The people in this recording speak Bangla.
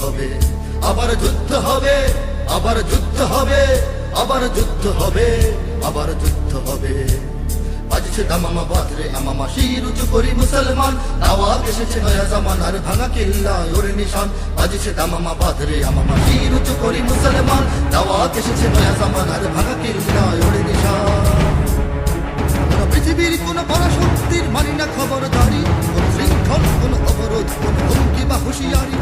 হবে, আবার যুদ্ধ হবে, আবার যুদ্ধ হবে, আবার যুদ্ধ হবে, আবার যুদ্ধ হবে। বাজছে দামামা বাদরে আমামা, শির উঁচু করি মুসলমান, দাওয়াত এসেছে নয়া জামানার ভাঙা কিল্লা ওর নিশান। বাজছে দামামা বাদরে আমামা, শির উঁচু করি মুসলমান, দাওয়াত এসেছে নয়া জামানার ভাঙা কিল্লা ওর নিশান। পৃথিবীর কোন পরাশক্তির মানি না খবরদারি, কোন শৃঙ্খল, কোন অবরোধ, কোন হুমকি বা হুঁশিয়ারি।